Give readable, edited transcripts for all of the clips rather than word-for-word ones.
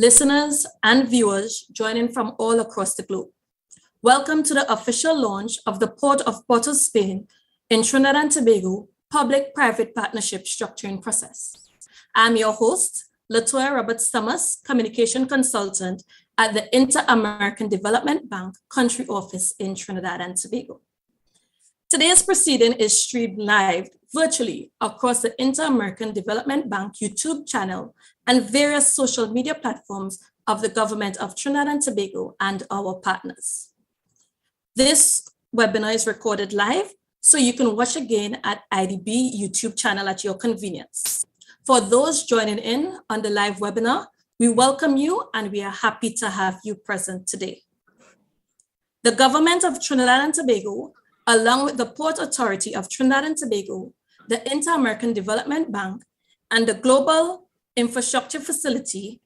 listeners, and viewers joining from all across the globe. Welcome to the official launch of the Port of Port of Spain in Trinidad and Tobago Public-Private Partnership Structuring Process. I'm your host, Latoya Roberts-Thomas, Communication Consultant at the Inter-American Development Bank Country Office in Trinidad and Tobago. Today's proceeding is streamed live virtually across the Inter-American Development Bank YouTube channel and various social media platforms of the Government of Trinidad and Tobago and our partners. This webinar is recorded live, so you can watch again at IDB YouTube channel at your convenience. For those joining in on the live webinar, we welcome you and we are happy to have you present today. The Government of Trinidad and Tobago, along with the Port Authority of Trinidad and Tobago, the Inter-American Development Bank, and the Global Infrastructure Facility,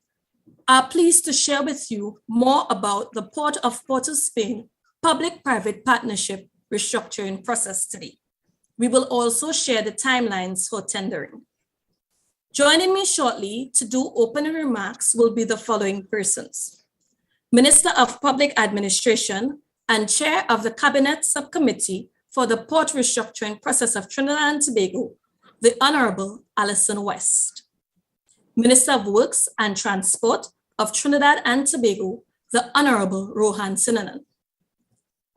are pleased to share with you more about the Port of Port of Spain Public-Private Partnership Restructuring Process today. We will also share the timelines for tendering. Joining me shortly to do opening remarks will be the following persons: Minister of Public Administration and Chair of the Cabinet Subcommittee for the Port Restructuring Process of Trinidad and Tobago, the Honorable Alison West. Minister of Works and Transport of Trinidad and Tobago, the Honorable Rohan Sinanan.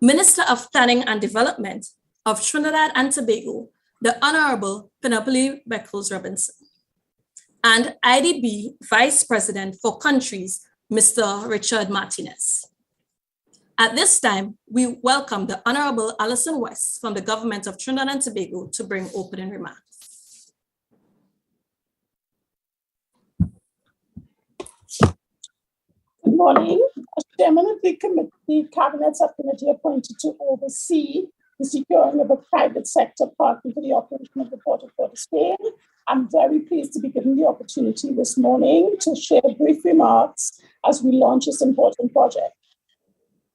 Minister of Planning and Development of Trinidad and Tobago, the Honorable Penelope Beckles Robinson. And IDB Vice President for Countries, Mr. Richard Martinez. At this time, we welcome the Honorable Alison West from the Government of Trinidad and Tobago to bring opening remarks. Good morning. As Chairman of the Cabinet Subcommittee appointed to oversee the securing of a private sector partner for the operation of the Port of Port of Spain, I'm very pleased to be given the opportunity this morning to share brief remarks as we launch this important project.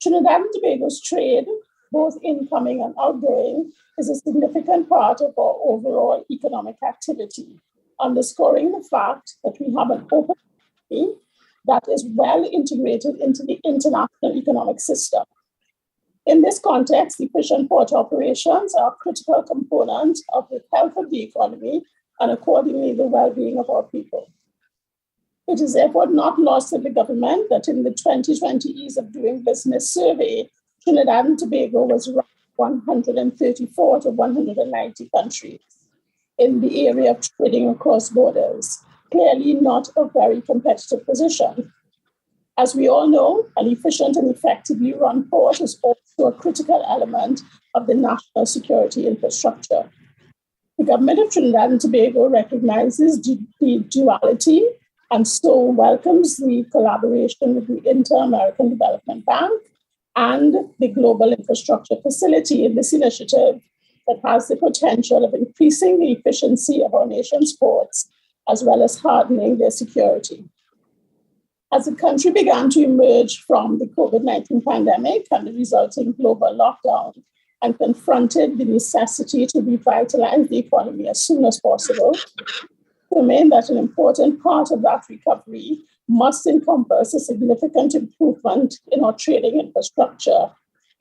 Trinidad and Tobago's trade, both incoming and outgoing, is a significant part of our overall economic activity, underscoring the fact that we have an open economy that is well integrated into the international economic system. In this context, efficient port operations are a critical component of the health of the economy and accordingly the well-being of our people. It is therefore not lost on the government that in the 2020 Ease of Doing Business survey, Trinidad and Tobago was ranked 134 to 190 countries in the area of trading across borders, clearly not a very competitive position. As we all know, an efficient and effectively run port is also a critical element of the national security infrastructure. The government of Trinidad and Tobago recognizes the duality and so welcomes the collaboration with the Inter-American Development Bank and the Global Infrastructure Facility in this initiative that has the potential of increasing the efficiency of our nation's ports, as well as hardening their security. As the country began to emerge from the COVID-19 pandemic and the resulting global lockdown, and confronted the necessity to revitalize the economy as soon as possible, remain that an important part of that recovery must encompass a significant improvement in our trading infrastructure,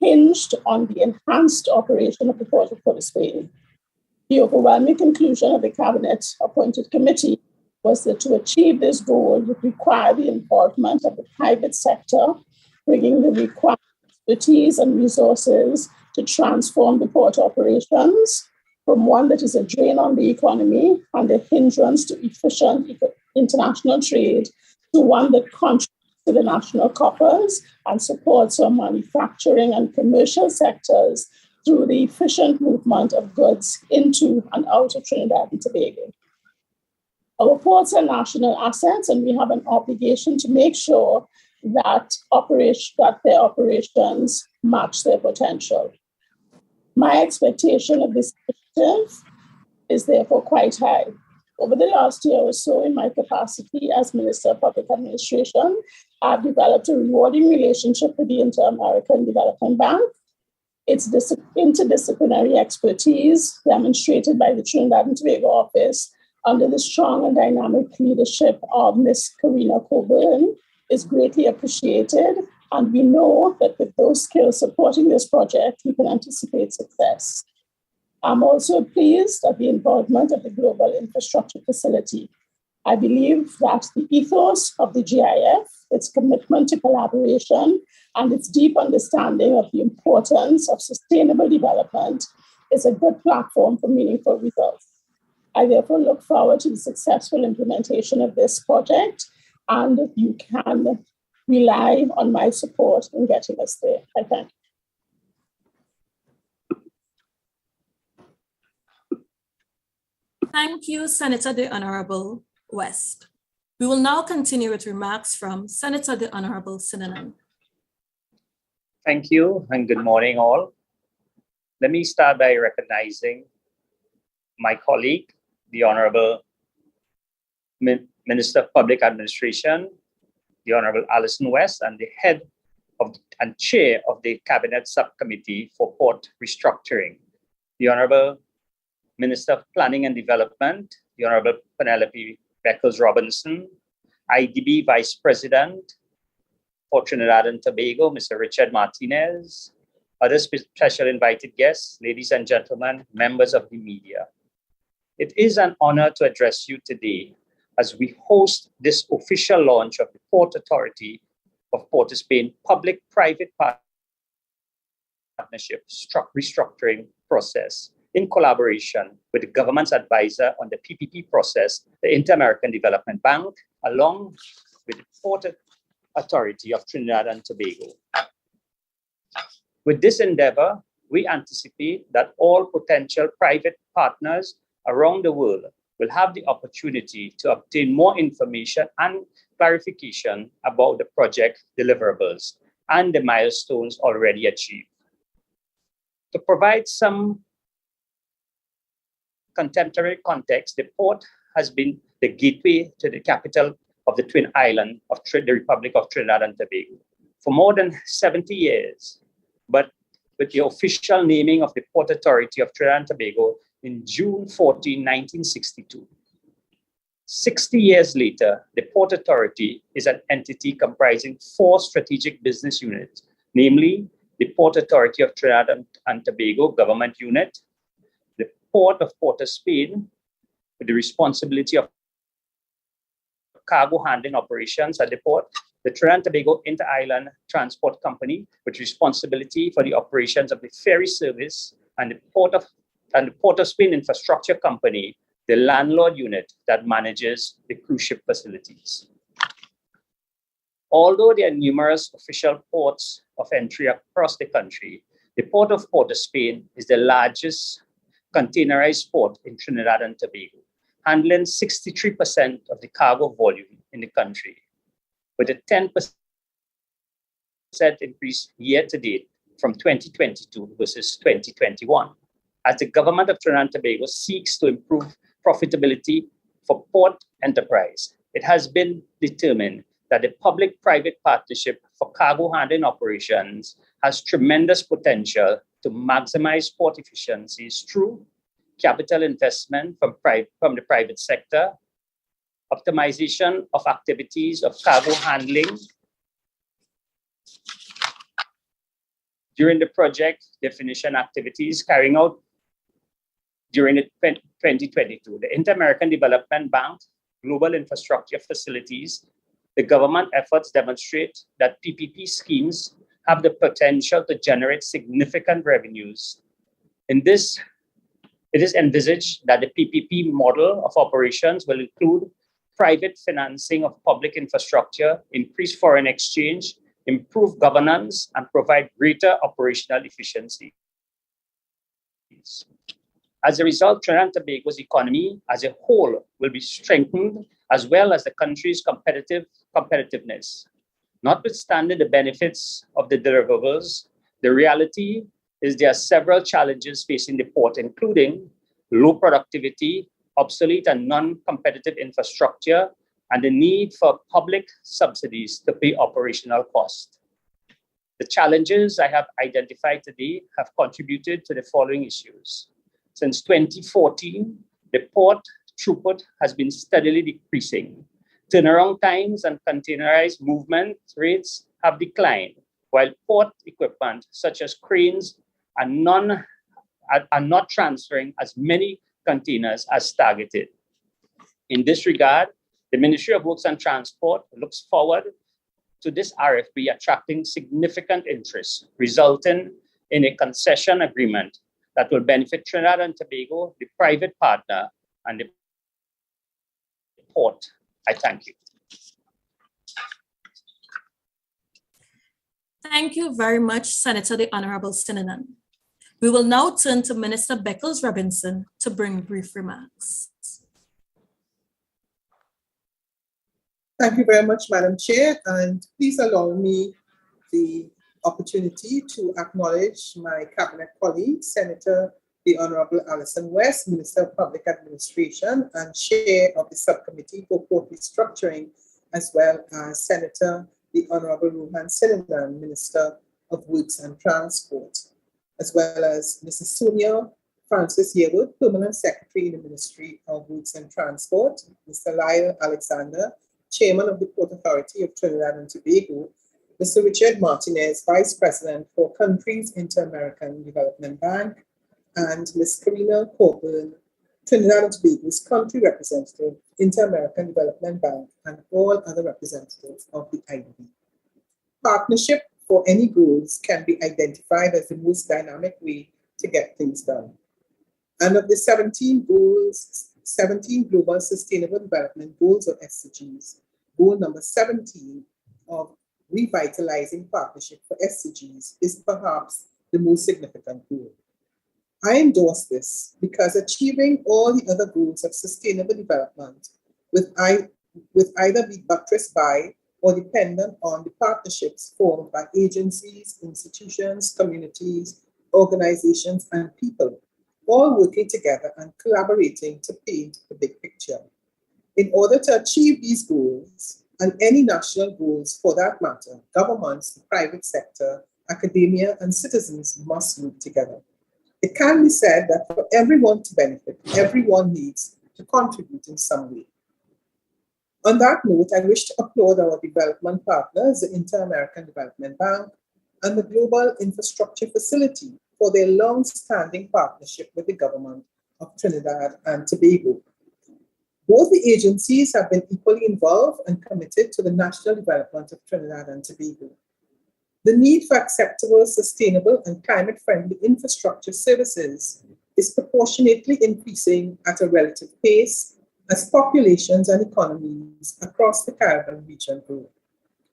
hinged on the enhanced operation of the Port of Port of Spain. The overwhelming conclusion of the Cabinet-appointed committee was that to achieve this goal would require the involvement of the private sector, bringing the required expertise and resources to transform the port operations from one that is a drain on the economy and a hindrance to efficient international trade to one that contributes to the national coffers and supports our manufacturing and commercial sectors through the efficient movement of goods into and out of Trinidad and Tobago. Our ports are national assets, and we have an obligation to make sure that their operations match their potential. My expectation of this initiative is therefore quite high. Over the last year or so, in my capacity as Minister of Public Administration, I've developed a rewarding relationship with the Inter-American Development Bank. Its interdisciplinary expertise, demonstrated by the Trinidad and Tobago office under the strong and dynamic leadership of Ms. Karina Coburn, is greatly appreciated, and we know that with those skills supporting this project, we can anticipate success. I'm also pleased at the involvement of the Global Infrastructure Facility. I believe that the ethos of the GIF, its commitment to collaboration, and its deep understanding of the importance of sustainable development is a good platform for meaningful results. I therefore look forward to the successful implementation of this project, and you can rely on my support in getting us there. I thank you. Thank you, Senator the Honorable West. We will now continue with remarks from Senator the Honorable Sinanan. Thank you and good morning all. Let me start by recognizing my colleague, the Honorable Minister of Public Administration, the Honorable Alison West, and the head of and chair of the Cabinet Subcommittee for Port Restructuring, the Honorable Minister of Planning and Development, the Honorable Penelope Beckles-Robinson, IDB Vice President for Trinidad and Tobago, Mr. Richard Martinez, other special invited guests, ladies and gentlemen, members of the media. It is an honor to address you today as we host this official launch of the Port Authority of Port of Spain public-private partnership restructuring process in collaboration with the government's advisor on the PPP process, the Inter-American Development Bank, along with the Port Authority of Trinidad and Tobago. With this endeavor, we anticipate that all potential private partners around the world will have the opportunity to obtain more information and clarification about the project deliverables and the milestones already achieved. To provide some contemporary context, the port has been the gateway to the capital of the twin island of the Republic of Trinidad and Tobago for more than 70 years. But with the official naming of the Port Authority of Trinidad and Tobago in June 14, 1962. 60 years later, the Port Authority is an entity comprising 4 strategic business units, namely the Port Authority of Trinidad and Tobago Government Unit, the Port of Port of Spain, with the responsibility of cargo handling operations at the port, the Trinidad and Tobago Inter-Island Transport Company, with responsibility for the operations of the ferry service, and the Port of Spain Infrastructure Company, the landlord unit that manages the cruise ship facilities. Although there are numerous official ports of entry across the country, the Port of Port of Spain is the largest containerized port in Trinidad and Tobago, handling 63% of the cargo volume in the country, with a 10% increase year to date from 2022 versus 2021. As the government of Trinidad and Tobago seeks to improve profitability for port enterprise, it has been determined that the public-private partnership for cargo handling operations has tremendous potential to maximize port efficiencies through capital investment from the private sector, optimization of activities of cargo handling during the project definition activities carrying out during the 2022. The Inter-American Development Bank, Global Infrastructure Facilities, the government efforts demonstrate that PPP schemes have the potential to generate significant revenues. In this, it is envisaged that the PPP model of operations will include private financing of public infrastructure, increase foreign exchange, improve governance, and provide greater operational efficiency. As a result, Trinidad and Tobago's economy as a whole will be strengthened, as well as the country's competitiveness. Notwithstanding the benefits of the deliverables, the reality is there are several challenges facing the port, including low productivity, obsolete and non-competitive infrastructure, and the need for public subsidies to pay operational costs. The challenges I have identified today have contributed to the following issues. Since 2014, the port throughput has been steadily decreasing. Turnaround times and containerized movement rates have declined, while port equipment such as cranes are not transferring as many containers as targeted. In this regard, the Ministry of Works and Transport looks forward to this RFP attracting significant interest, resulting in a concession agreement that will benefit Trinidad and Tobago, the private partner, and the port. I thank you. Thank you very much, Senator the Honorable Sinanan. We will now turn to Minister Beckles-Robinson to bring brief remarks. Thank you very much, Madam Chair, and please allow me the opportunity to acknowledge my cabinet colleague, Senator the Honorable Alison West, Minister of Public Administration and Chair of the Subcommittee for Port Restructuring, as well as Senator the Honorable Rohan Sinanan, Minister of Works and Transport, as well as Mrs. Sonia Francis Yearwood, Permanent Secretary in the Ministry of Works and Transport, Mr. Lyle Alexander, Chairman of the Port Authority of Trinidad and Tobago, Mr. Richard Martinez, Vice President for Countries Inter-American Development Bank, and Ms. Karina Coburn, Trinidad and Tobago's Country Representative, Inter-American Development Bank, and all other representatives of the IDB. Partnership for any goals can be identified as the most dynamic way to get things done. And of the 17 Global Sustainable Development Goals or SDGs, goal number 17 of revitalizing partnership for SDGs is perhaps the most significant goal. I endorse this because achieving all the other goals of sustainable development with either be buttressed by or dependent on the partnerships formed by agencies, institutions, communities, organizations, and people, all working together and collaborating to paint the big picture. In order to achieve these goals, and any national goals for that matter, governments, the private sector, academia, and citizens must work together. It can be said that for everyone to benefit, everyone needs to contribute in some way. On that note, I wish to applaud our development partners, the Inter-American Development Bank and the Global Infrastructure Facility, for their long-standing partnership with the government of Trinidad and Tobago. Both the agencies have been equally involved and committed to the national development of Trinidad and Tobago. The need for acceptable, sustainable, and climate-friendly infrastructure services is proportionately increasing at a relative pace as populations and economies across the Caribbean region grow.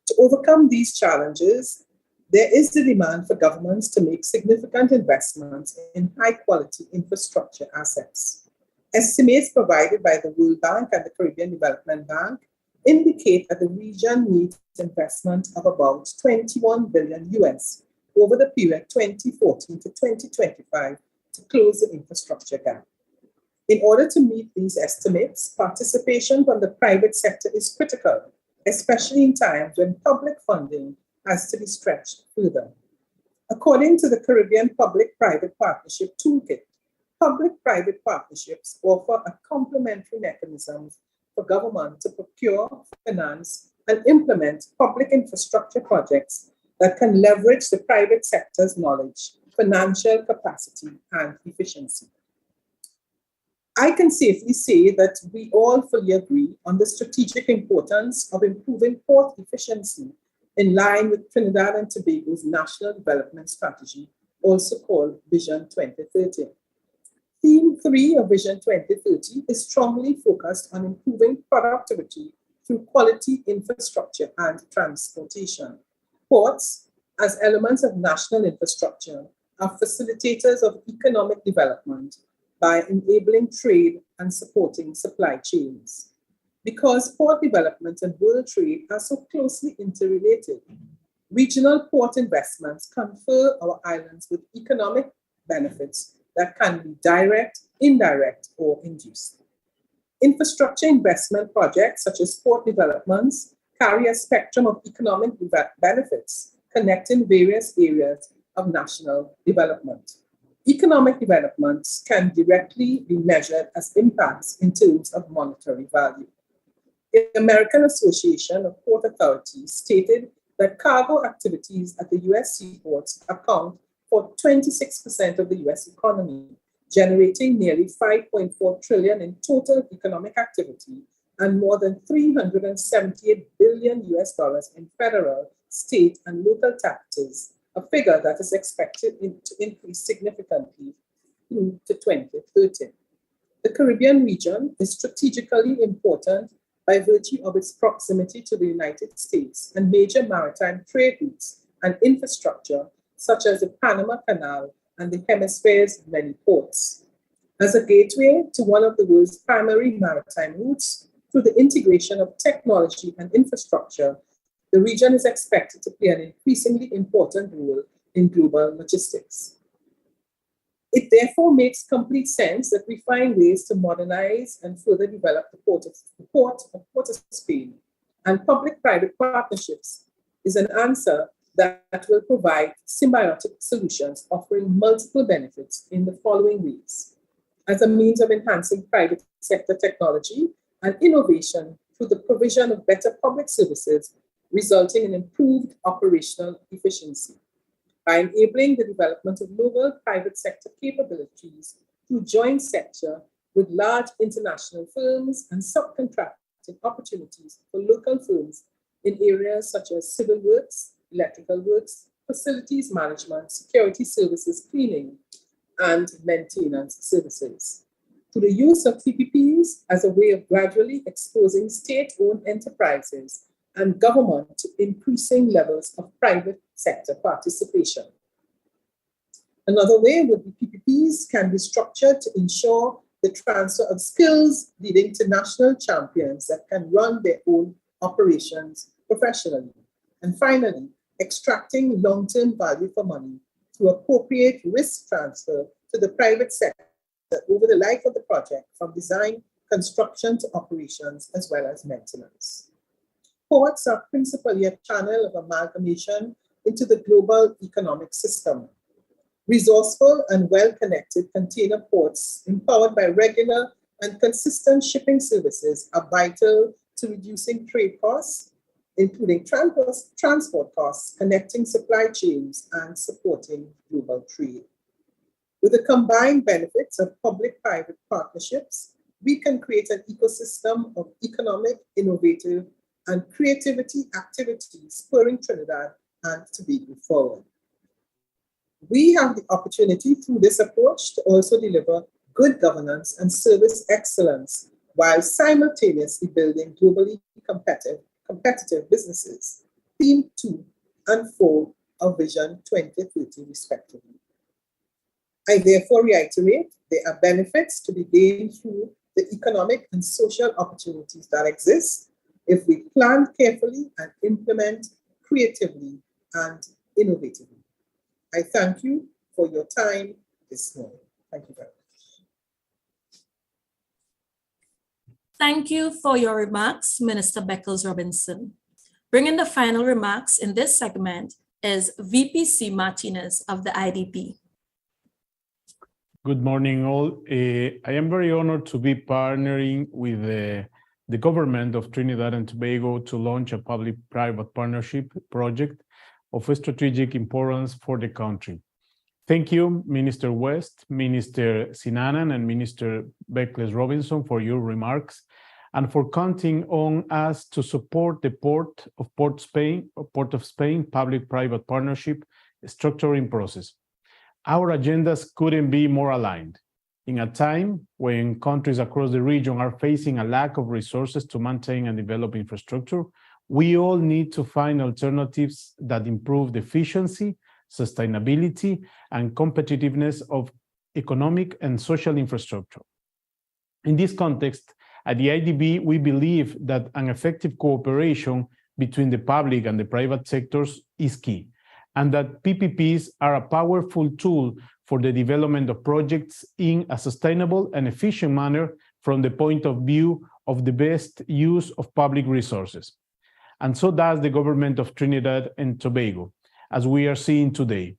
To overcome these challenges, there is the demand for governments to make significant investments in high-quality infrastructure assets. Estimates provided by the World Bank and the Caribbean Development Bank indicate that the region needs investment of about $21 billion US over the period 2014 to 2025 to close the infrastructure gap. In order to meet these estimates, participation from the private sector is critical, especially in times when public funding has to be stretched further. According to the Caribbean Public-Private Partnership Toolkit, public-private partnerships offer a complementary mechanism for government to procure, finance, and implement public infrastructure projects that can leverage the private sector's knowledge, financial capacity, and efficiency. I can safely say that we all fully agree on the strategic importance of improving port efficiency in line with Trinidad and Tobago's National Development Strategy, also called Vision 2030. Theme 3 of Vision 2030 is strongly focused on improving productivity through quality infrastructure and transportation. Ports, as elements of national infrastructure, are facilitators of economic development by enabling trade and supporting supply chains. Because port development and world trade are so closely interrelated, regional port investments confer our islands with economic benefits that can be direct, indirect, or induced. Infrastructure investment projects such as port developments carry a spectrum of economic benefits connecting various areas of national development. Economic developments can directly be measured as impacts in terms of monetary value. The American Association of Port Authorities stated that cargo activities at the US seaports account for 26% of the US economy, generating nearly $5.4 trillion in total economic activity and more than $378 billion in federal, state, and local taxes, a figure that is expected to increase significantly through to 2030. The Caribbean region is strategically important by virtue of its proximity to the United States and major maritime trade routes and infrastructure, such as the Panama Canal and the hemisphere's many ports. As a gateway to one of the world's primary maritime routes, through the integration of technology and infrastructure, the region is expected to play an increasingly important role in global logistics. It therefore makes complete sense that we find ways to modernize and further develop the Port of Spain, and public-private partnerships is an answer that will provide symbiotic solutions offering multiple benefits in the following ways. As a means of enhancing private sector technology and innovation through the provision of better public services, resulting in improved operational efficiency. By enabling the development of local private sector capabilities through joint sector with large international firms and subcontracting opportunities for local firms in areas such as civil works, electrical works, facilities management, security services, cleaning, and maintenance services. Through the use of PPPs as a way of gradually exposing state-owned enterprises and government to increasing levels of private sector participation. Another way would be PPPs can be structured to ensure the transfer of skills leading to national champions that can run their own operations professionally. And finally, extracting long-term value for money through appropriate risk transfer to the private sector over the life of the project, from design, construction to operations, as well as maintenance. Ports are principally a channel of amalgamation into the global economic system. Resourceful and well-connected container ports, empowered by regular and consistent shipping services, are vital to reducing trade costs, including transport costs, connecting supply chains, and supporting global trade. With the combined benefits of public-private partnerships, we can create an ecosystem of economic, innovative, and creativity activities spurring Trinidad and Tobago forward. We have the opportunity through this approach to also deliver good governance and service excellence while simultaneously building globally competitive businesses, Theme 2 and 4 of Vision 2030 respectively. I therefore reiterate there are benefits to be gained through the economic and social opportunities that exist if we plan carefully and implement creatively and innovatively. I thank you for your time this morning. Thank you very much. Thank you for your remarks, Minister Beckles-Robinson. Bringing the final remarks in this segment is VPC Martinez of the IDP. Good morning, all. I am very honored to be partnering with the government of Trinidad and Tobago to launch a public-private partnership project of strategic importance for the country. Thank you, Minister West, Minister Sinanan, and Minister Beckles-Robinson for your remarks and for counting on us to support the Port of Spain public-private partnership structuring process. Our agendas couldn't be more aligned. In a time when countries across the region are facing a lack of resources to maintain and develop infrastructure, we all need to find alternatives that improve the efficiency, sustainability, and competitiveness of economic and social infrastructure. In this context, at the IDB, we believe that an effective cooperation between the public and the private sectors is key, and that PPPs are a powerful tool for the development of projects in a sustainable and efficient manner from the point of view of the best use of public resources. And so does the government of Trinidad and Tobago, as we are seeing today.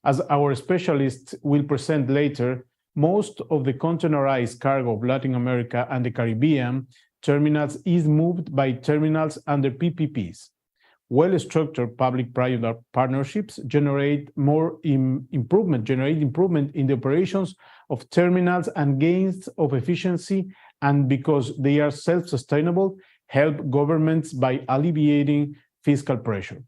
As our specialists will present later, most of the containerized cargo of Latin America and the Caribbean terminals is moved by terminals under PPPs. Well-structured public-private partnerships generate improvement in the operations of terminals and gains of efficiency, and because they are self-sustainable, help governments by alleviating fiscal pressure.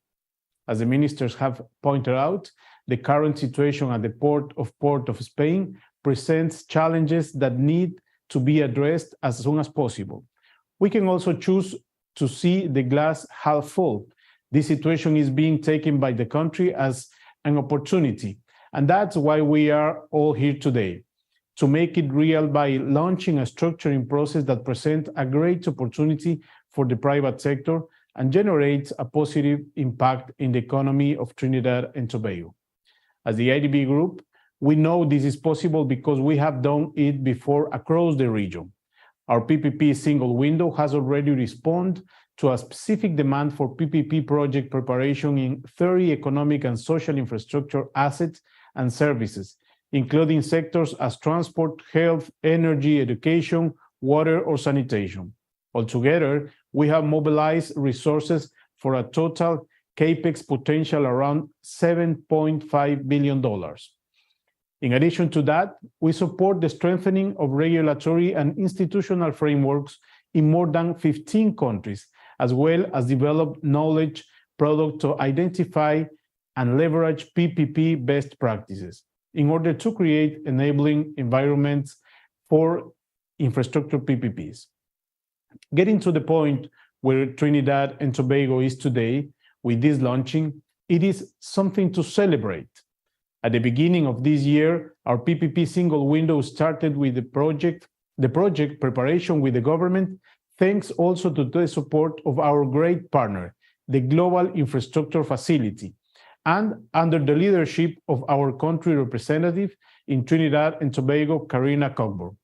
As the ministers have pointed out, the current situation at the Port of Spain presents challenges that need to be addressed as soon as possible. We can also choose to see the glass half full. This situation is being taken by the country as an opportunity, and that's why we are all here today, to make it real by launching a structuring process that presents a great opportunity for the private sector and generates a positive impact in the economy of Trinidad and Tobago. As the IDB Group, we know this is possible because we have done it before across the region. Our PPP single window has already responded to a specific demand for PPP project preparation in 30 economic and social infrastructure assets and services, including sectors as transport, health, energy, education, water, or sanitation. Altogether, we have mobilized resources for a total CAPEX potential around $7.5 billion. In addition to that, we support the strengthening of regulatory and institutional frameworks in more than 15 countries, as well as develop knowledge products to identify and leverage PPP best practices in order to create enabling environments for infrastructure PPPs. Getting to the point where Trinidad and Tobago is today with this launching, it is something to celebrate. At the beginning of this year, our PPP single window started with the project preparation with the government, thanks also to the support of our great partner, the Global Infrastructure Facility, and under the leadership of our country representative in Trinidad and Tobago, Karina Cockburn.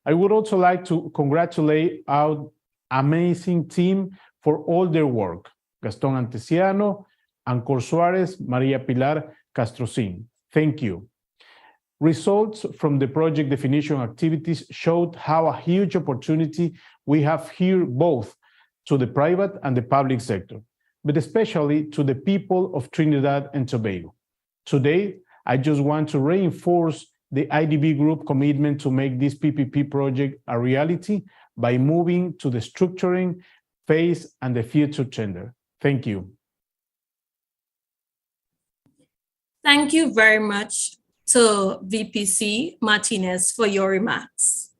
I would also like to congratulate our amazing team for all their work, Gaston Antesiano, Ancor Suarez, Maria Pilar Castrocin. Thank you. Results from the project definition activities showed how a huge opportunity we have here, both to the private and the public sector, but especially to the people of Trinidad and Tobago. Today, I just want to reinforce the IDB Group commitment to make this PPP project a reality by moving to the structuring phase and the future tender. Thank you. Thank you very much to VPC Martinez for your remarks.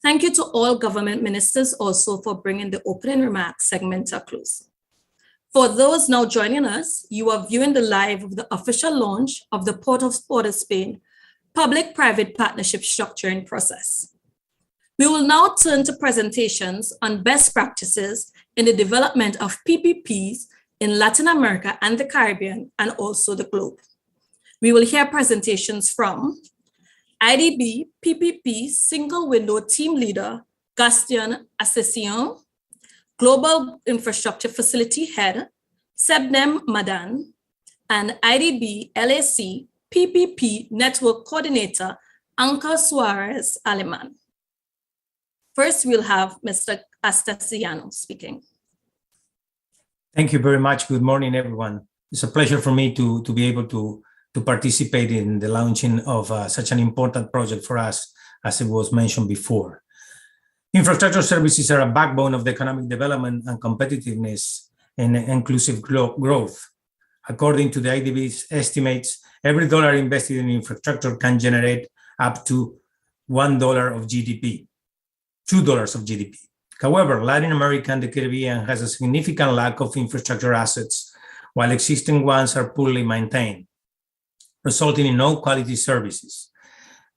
Thank you to all government ministers also for bringing the opening remarks segment to a close. For those now joining us, you are viewing the live of the official launch of the Port of Spain public-private partnership structuring process. We will now turn to presentations on best practices in the development of PPPs in Latin America and the Caribbean, and also the globe. We will hear presentations from IDB PPP Single Window Team Leader, Gaston Antesiano, Global Infrastructure Facility Head, Sebnem Madan, and IDB LAC PPP Network Coordinator, Ancor Suarez Aleman. First, we'll have Mr. Antesiano speaking. Thank you very much. Good morning, everyone. It's a pleasure for me to be able to participate in the launching of such an important project for us, as it was mentioned before. Infrastructure services are a backbone of the economic development and competitiveness and inclusive growth. According to the IDB's estimates, every dollar invested in infrastructure can generate up to $1 of GDP, $2 of GDP. However, Latin America and the Caribbean has a significant lack of infrastructure assets, while existing ones are poorly maintained, resulting in no quality services.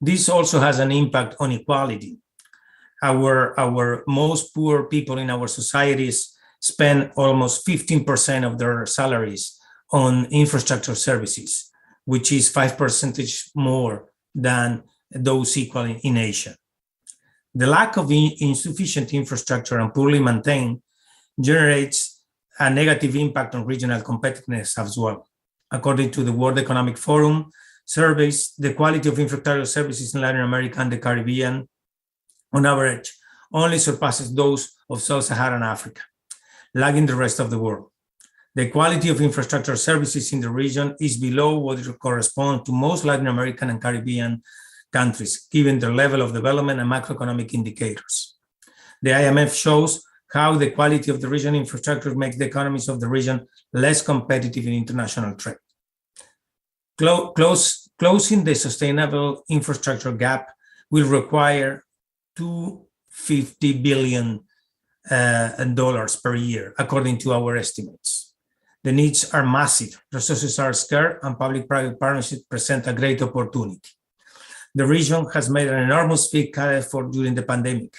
This also has an impact on equality. Our most poor people in our societies spend almost 15% of their salaries on infrastructure services, which is 5% more than those equal in Asia. The lack of insufficient infrastructure and poorly maintained generates a negative impact on regional competitiveness as well. According to the World Economic Forum surveys, the quality of infrastructure services in Latin America and the Caribbean, on average, only surpasses those of sub-Saharan Africa, lagging the rest of the world. The quality of infrastructure services in the region is below what corresponds to most Latin American and Caribbean countries, given their level of development and macroeconomic indicators. The IMF shows how the quality of the region infrastructure makes the economies of the region less competitive in international trade. Closing the sustainable infrastructure gap will require $250 billion per year, according to our estimates. The needs are massive, resources are scarce, and public-private partnerships present a great opportunity. The region has made an enormous fiscal effort during the pandemic.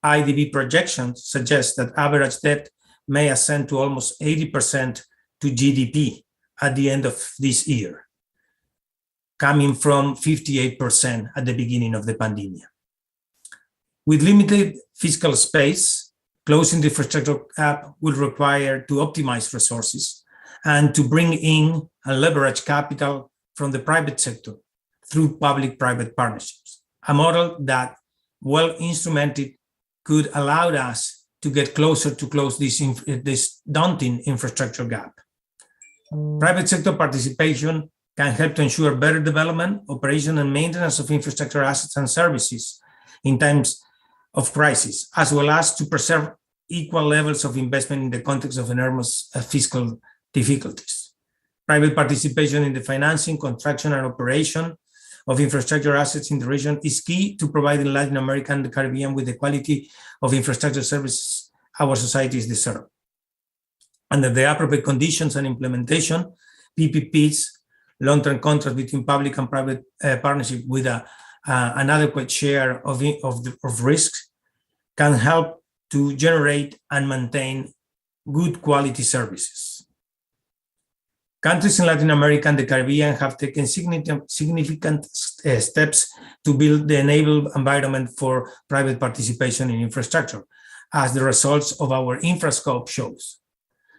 IDB projections suggest that average debt may ascend to almost 80% to GDP at the end of this year, coming from 58% at the beginning of the pandemic. With limited fiscal space, closing the infrastructure gap will require to optimize resources and to bring in and leverage capital from the private sector through public-private partnerships, a model that, well instrumented, could allow us to get closer to close this daunting infrastructure gap. Private sector participation can help to ensure better development, operation, and maintenance of infrastructure assets and services in times of crisis, as well as to preserve equal levels of investment in the context of enormous fiscal difficulties. Private participation in the financing, construction, and operation of infrastructure assets in the region is key to providing Latin America and the Caribbean with the quality of infrastructure services our societies deserve. Under the appropriate conditions and implementation, PPPs, long-term contracts between public and private partnership with an adequate share of risks, can help to generate and maintain good quality services. Countries in Latin America and the Caribbean have taken significant steps to build the enable environment for private participation in infrastructure, as the results of our Infrascope shows.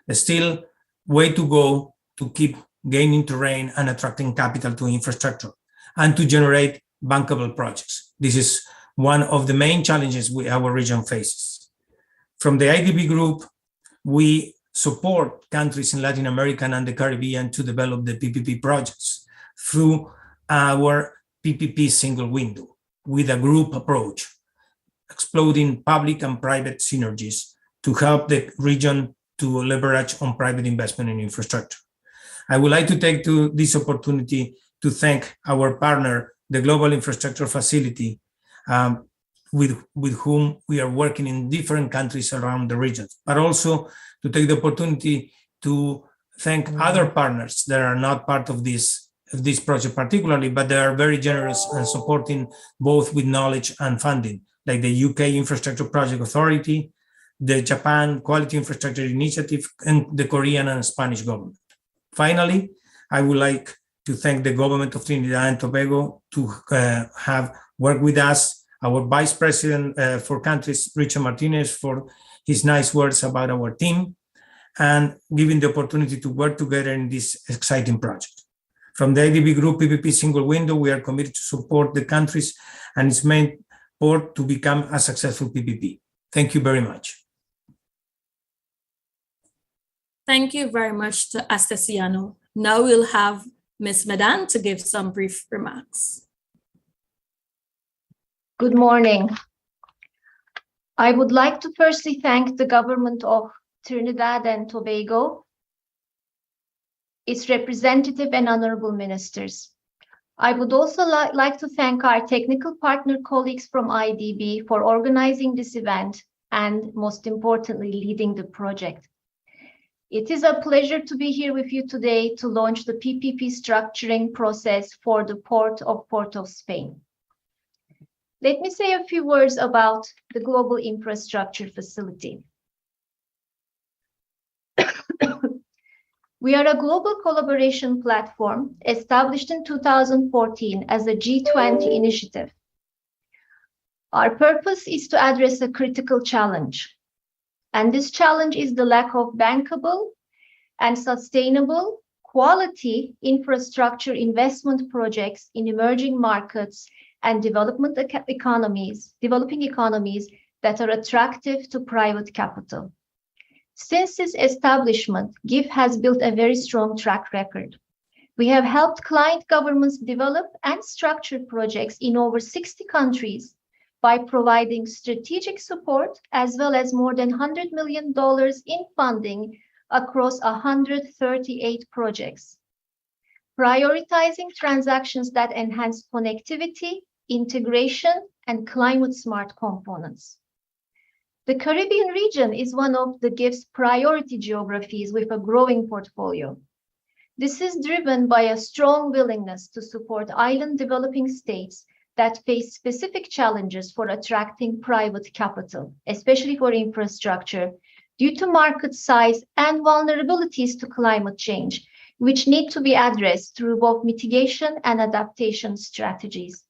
There's still way to go to keep gaining terrain and attracting capital to infrastructure and to generate bankable projects. This is one of the main challenges our region faces. From the IDB group, we support countries in Latin America and the Caribbean to develop the PPP projects through our PPP single window with a group approach, exploring public and private synergies to help the region to leverage on private investment in infrastructure. I would like to take this opportunity to thank our partner, the Global Infrastructure Facility, with whom we are working in different countries around the region, but also to take the opportunity to thank other partners that are not part of this project particularly, but they are very generous and supporting both with knowledge and funding, like the UK Infrastructure Project Authority, the Japan Quality Infrastructure Initiative, and the Korean and Spanish government. Finally, I would like to thank the government of Trinidad and Tobago to have worked with us, our Vice President for countries, Richard Martinez, for his nice words about our team, and giving the opportunity to work together in this exciting project. From the IDB Group PPP Single Window, we are committed to support the countries and its main port to become a successful PPP. Thank you very much. Thank you very much to Astesiano. Now we'll have Ms. Medan to give some brief remarks. Good morning. I would like to firstly thank the government of Trinidad and Tobago, its representative and honorable ministers. I would also like to thank our technical partner colleagues from IDB for organizing this event and, most importantly, leading the project. It is a pleasure to be here with you today to launch the PPP structuring process for the Port of Spain. Let me say a few words about the Global Infrastructure Facility. We are a global collaboration platform established in 2014 as a G20 initiative. Our purpose is to address a critical challenge, and this challenge is the lack of bankable and sustainable quality infrastructure investment projects in emerging markets and developing economies that are attractive to private capital. Since its establishment, GIF has built a very strong track record. We have helped client governments develop and structure projects in over 60 countries by providing strategic support as well as more than $100 million in funding across 138 projects, prioritizing transactions that enhance connectivity, integration, and climate-smart components. The Caribbean region is one of the GIF's priority geographies with a growing portfolio. This is driven by a strong willingness to support island developing states that face specific challenges for attracting private capital, especially for infrastructure, due to market size and vulnerabilities to climate change, which need to be addressed through both mitigation and adaptation strategies.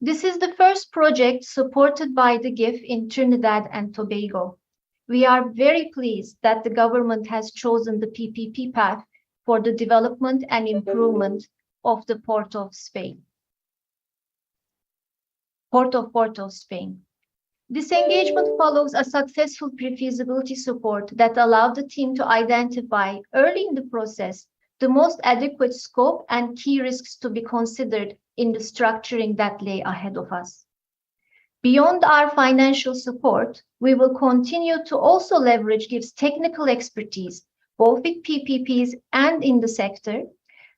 This is the first project supported by the GIF in Trinidad and Tobago. We are very pleased that the government has chosen the PPP path for the development and improvement of the Port of Spain. Port of Spain. This engagement follows a successful pre-feasibility support that allowed the team to identify early in the process the most adequate scope and key risks to be considered in the structuring that lay ahead of us. Beyond our financial support, we will continue to also leverage GIF's technical expertise, both with PPPs and in the sector,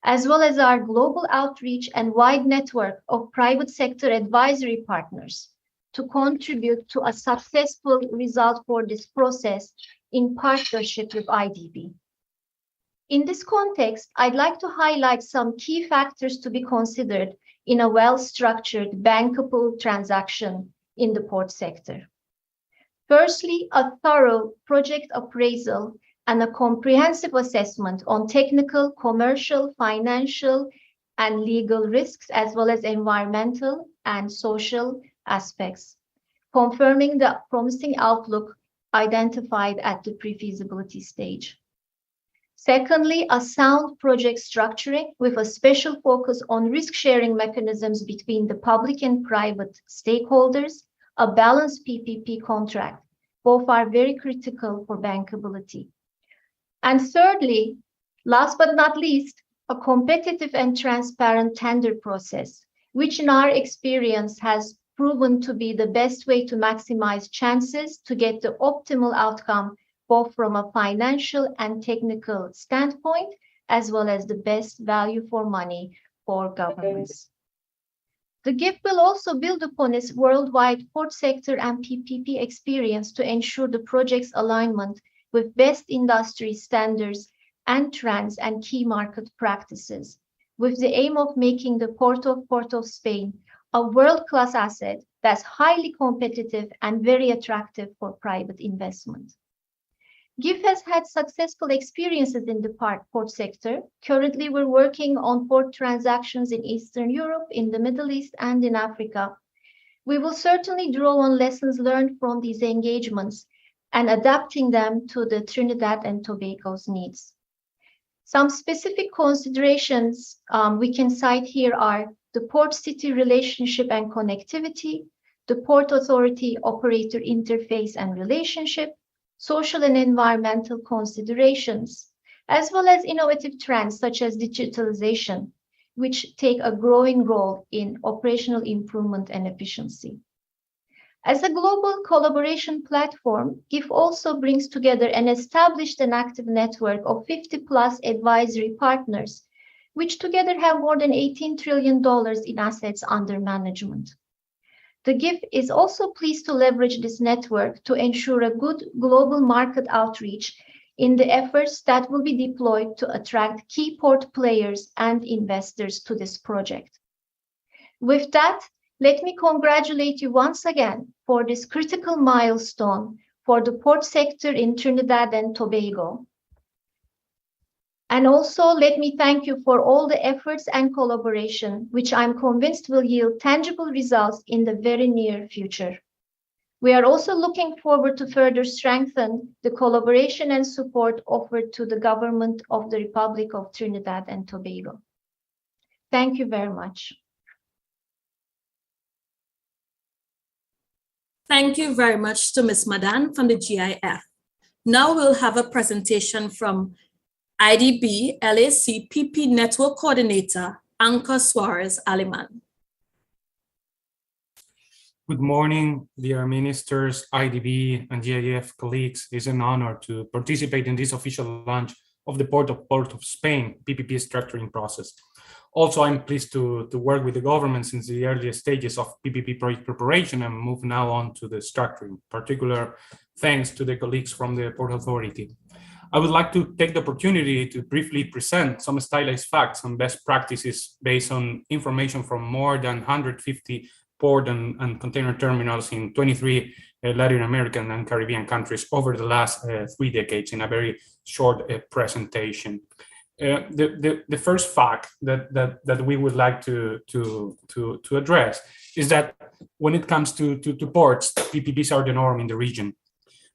as well as our global outreach and wide network of private sector advisory partners to contribute to a successful result for this process in partnership with IDB. In this context, I'd like to highlight some key factors to be considered in a well-structured bankable transaction in the port sector. Firstly, a thorough project appraisal and a comprehensive assessment on technical, commercial, financial, and legal risks, as well as environmental and social aspects, confirming the promising outlook identified at the pre-feasibility stage. Secondly, a sound project structuring with a special focus on risk-sharing mechanisms between the public and private stakeholders, a balanced PPP contract. Both are very critical for bankability. And thirdly, last but not least, a competitive and transparent tender process, which in our experience has proven to be the best way to maximize chances to get the optimal outcome, both from a financial and technical standpoint, as well as the best value for money for governments. The GIF will also build upon its worldwide port sector and PPP experience to ensure the project's alignment with best industry standards and trends and key market practices, with the aim of making the Port of Spain a world-class asset that's highly competitive and very attractive for private investment. GIF has had successful experiences in the port sector. Currently, we're working on port transactions in Eastern Europe, in the Middle East, and in Africa. We will certainly draw on lessons learned from these engagements and adapting them to the Trinidad and Tobago's needs. Some specific considerations we can cite here are the port-city relationship and connectivity, the Port Authority operator interface and relationship, social and environmental considerations, as well as innovative trends such as digitalization, which take a growing role in operational improvement and efficiency. As a global collaboration platform, GIF also brings together an established and active network of 50+ advisory partners, which together have more than $18 trillion in assets under management. The GIF is also pleased to leverage this network to ensure a good global market outreach in the efforts that will be deployed to attract key port players and investors to this project. With that, let me congratulate you once again for this critical milestone for the port sector in Trinidad and Tobago. And also let me thank you for all the efforts and collaboration, which I'm convinced will yield tangible results in the very near future. We are also looking forward to further strengthen the collaboration and support offered to the government of the Republic of Trinidad and Tobago. Thank you very much. Thank you very much to Ms. Madan from the GIF. Now we'll have a presentation from IDB LAC PP Network Coordinator, Anka Suarez Aliman. Good morning, dear ministers, IDB and GIF colleagues. It's an honor to participate in this official launch of the Port of Spain PPP structuring process. Also, I'm pleased to work with the government since the earliest stages of PPP project preparation and move now on to the structuring. Particular thanks to the colleagues from the Port Authority. I would like to take the opportunity to briefly present some stylized facts and best practices based on information from more than 150 port and container terminals in 23 Latin American and Caribbean countries over the last 3 decades in a very short presentation. The first fact that we would like to address is that when it comes to ports, PPPs are the norm in the region.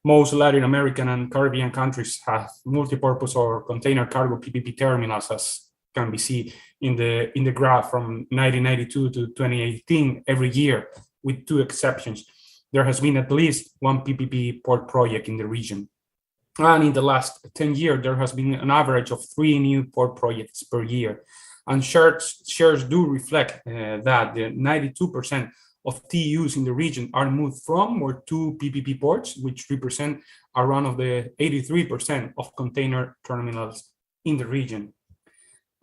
Most Latin American and Caribbean countries have multi-purpose or container cargo PPP terminals, as can be seen in the graph from 1992 to 2018 every year, with 2 exceptions. There has been at least 1 PPP port project in the region. And in the last 10 years, there has been an average of 3 new port projects per year. And shares do reflect that the 92% of TEUs in the region are moved from or to PPP ports, which represent around of the 83% of container terminals in the region.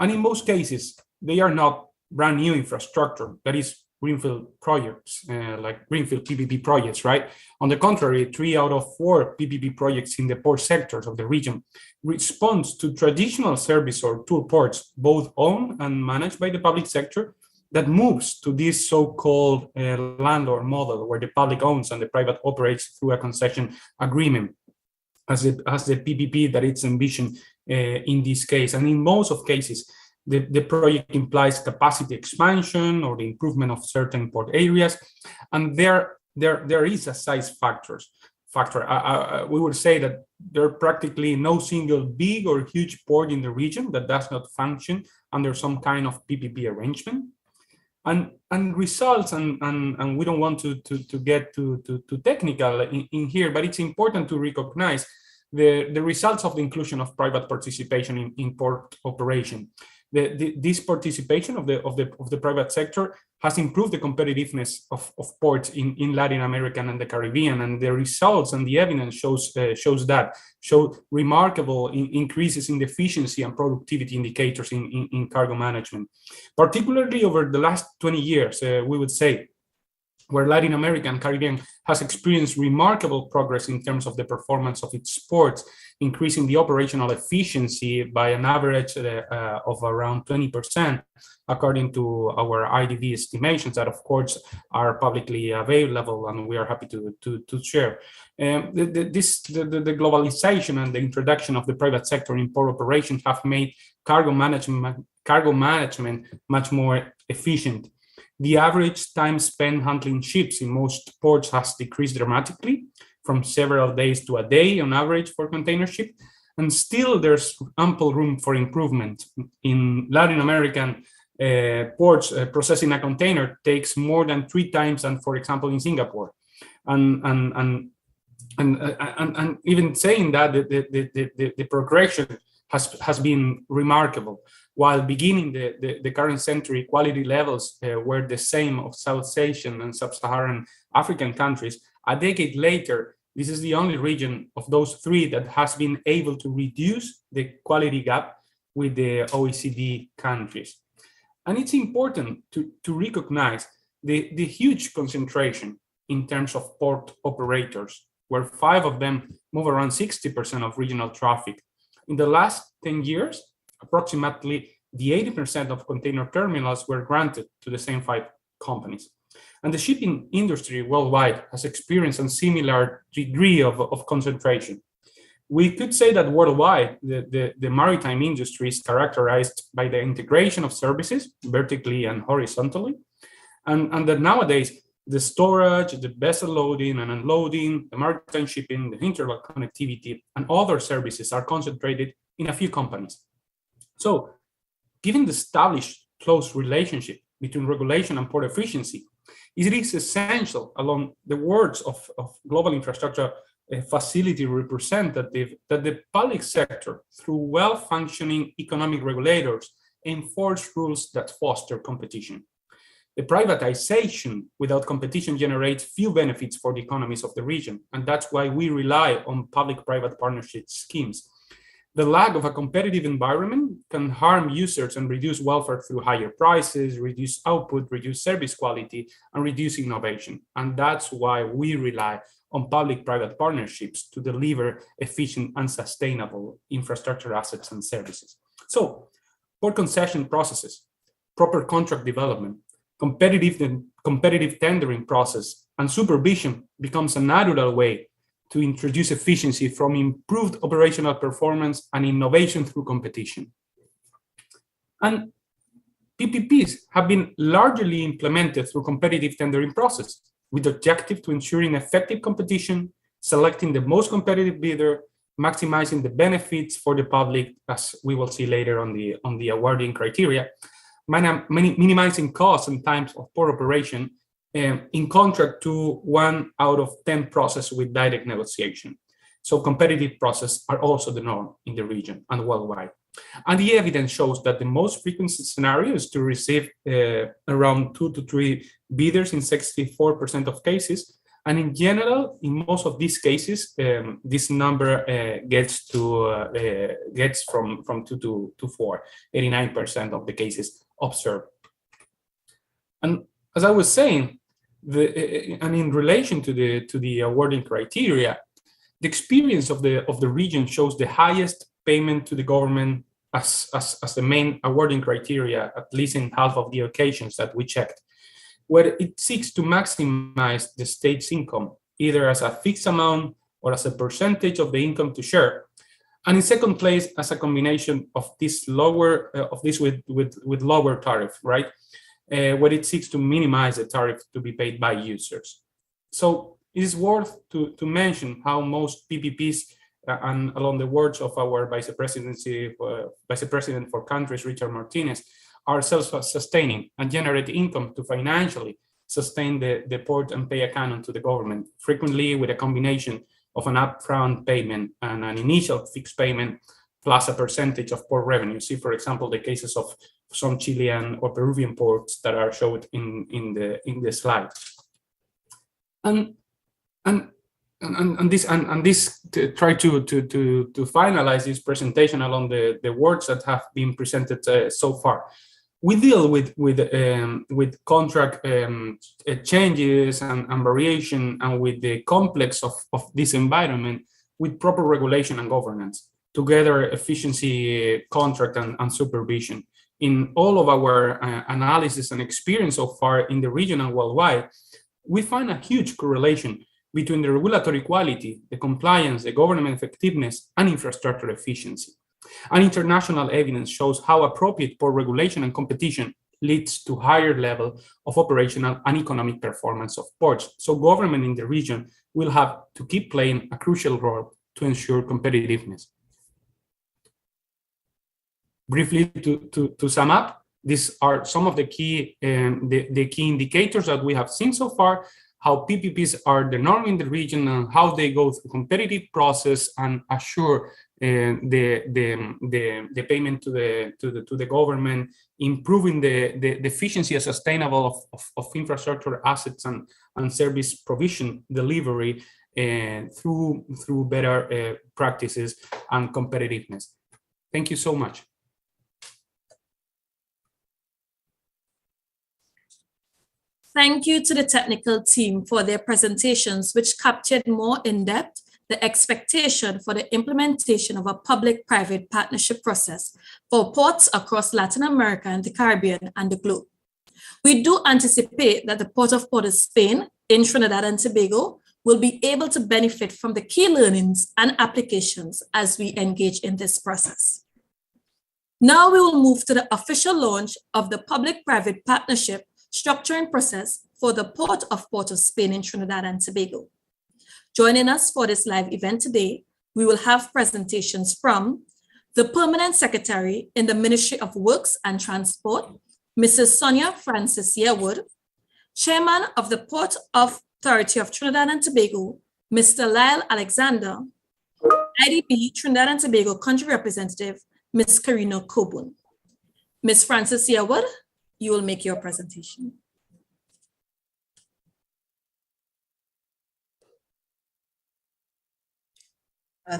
And in most cases, they are not brand new infrastructure, that is greenfield projects, like greenfield PPP projects, right? On the contrary, 3 out of 4 PPP projects in the port sectors of the region responds to traditional service or tour ports, both owned and managed by the public sector, that moves to this so-called landlord model, where the public owns and the private operates through a concession agreement, as the PPP that it's envisioned in this case. And in most of cases, the project implies capacity expansion or the improvement of certain port areas, and there is a size factor. We would say that there are practically no single big or huge port in the region that does not function under some kind of PPP arrangement. And results, and we don't want to get too technical in here, but it's important to recognize the results of the inclusion of private participation in port operation. This participation of the private sector has improved the competitiveness of ports in Latin America and the Caribbean, and the results and the evidence show remarkable increases in the efficiency and productivity indicators in cargo management, particularly over the last 20 years, we would say, where Latin America and Caribbean has experienced remarkable progress in terms of the performance of its ports, increasing the operational efficiency by an average of around 20%, according to our IDV estimations that, of course, are publicly available, and we are happy to share. The globalization and the introduction of the private sector in port operations have made cargo management much more efficient. The average time spent handling ships in most ports has decreased dramatically, from several days to a day on average for container ship, and still there's ample room for improvement. In Latin American ports, processing a container takes more than 3 times than, for example, in Singapore. And even saying that, the progression has been remarkable. While beginning the current century, quality levels were the same of South Asian and Sub-Saharan African countries, a decade later, this is the only region of those 3 that has been able to reduce the quality gap with the OECD countries. And it's important to recognize the huge concentration in terms of port operators, where 5 of them move around 60% of regional traffic. In the last 10 years, approximately the 80% of container terminals were granted to the same 5 companies. And the shipping industry worldwide has experienced a similar degree of concentration. We could say that worldwide, the maritime industry is characterized by the integration of services, vertically and horizontally, and that nowadays, the storage, the vessel loading and unloading, the maritime shipping, the interlock connectivity, and other services are concentrated in a few companies. So, given the established close relationship between regulation and port efficiency, It is essential, along the words of Global Infrastructure Facility representative, that the public sector, through well-functioning economic regulators, enforce rules that foster competition. The privatization without competition generates few benefits for the economies of the region, and that's why we rely on public-private partnership schemes. The lack of a competitive environment can harm users and reduce welfare through higher prices, reduce output, reduce service quality, and reduce innovation. And that's why we rely on public-private partnerships to deliver efficient and sustainable infrastructure assets and services. So, port concession processes, proper contract development, competitive tendering process, and supervision becomes a natural way to introduce efficiency from improved operational performance and innovation through competition. And PPPs have been largely implemented through competitive tendering process, with the objective to ensuring effective competition, selecting the most competitive bidder, maximizing the benefits for the public, as we will see later on the awarding criteria, minimizing costs and times of port operation, in contrast to 1 out of 10 process with direct negotiation. So competitive processes are also the norm in the region and worldwide. And the evidence shows that the most frequent scenario is to receive around 2 to 3 bidders in 64% of cases. And in general, in most of these cases, this number gets from 2 to 4, 89% of the cases observed. And as I was saying, and in relation to the awarding criteria, the experience of the region shows the highest payment to the government as the main awarding criteria, at least in half of the occasions that we checked, where it seeks to maximize the state's income, either as a fixed amount or as a percentage of the income to share. And in second place, as a combination of this with lower tariff, right? Where it seeks to minimize the tariff to be paid by users. So it is worth to mention how most PPPs, and along the words of our Vice President for Countries, Richard Martinez, are self-sustaining and generate income to financially sustain the port and pay a canon to the government, frequently with a combination of an upfront payment and an initial fixed payment plus a percentage of port revenue. See, for example, the cases of some Chilean or Peruvian ports that are showed in the slide. And this to try to finalize this presentation along the words that have been presented so far. We deal with contract changes and variation, and with the complex of this environment with proper regulation and governance, together efficiency, contract, and supervision. In all of our analysis and experience so far in the region and worldwide, we find a huge correlation between the regulatory quality, the compliance, the government effectiveness, and infrastructure efficiency. And international evidence shows how appropriate port regulation and competition leads to higher level of operational and economic performance of ports. So government in the region will have to keep playing a crucial role to ensure competitiveness. Briefly, to sum up, these are some of the key indicators that we have seen so far, how PPPs are the norm in the region and how they go through competitive process and assure the payment to the government, improving the efficiency and sustainable of infrastructure assets and service provision delivery through better practices and competitiveness. Thank you so much. Thank you to the technical team for their presentations, which captured more in depth the expectation for the implementation of a public-private partnership process for ports across Latin America and the Caribbean and the globe. We do anticipate that the Port of Port of Spain in Trinidad and Tobago will be able to benefit from the key learnings and applications as we engage in this process. Now we will move to the official launch of the public-private partnership structuring process for the Port of Spain in Trinidad and Tobago. Joining us for this live event today, we will have presentations from the Permanent Secretary in the Ministry of Works and Transport, Mrs. Sonia Francis Yearwood, Chairman of the Port Authority of Trinidad and Tobago, Mr. Lyle Alexander, IDB Trinidad and Tobago Country Representative, Ms. Karina Coburn. Ms. Frances Yearwood, you will make your presentation.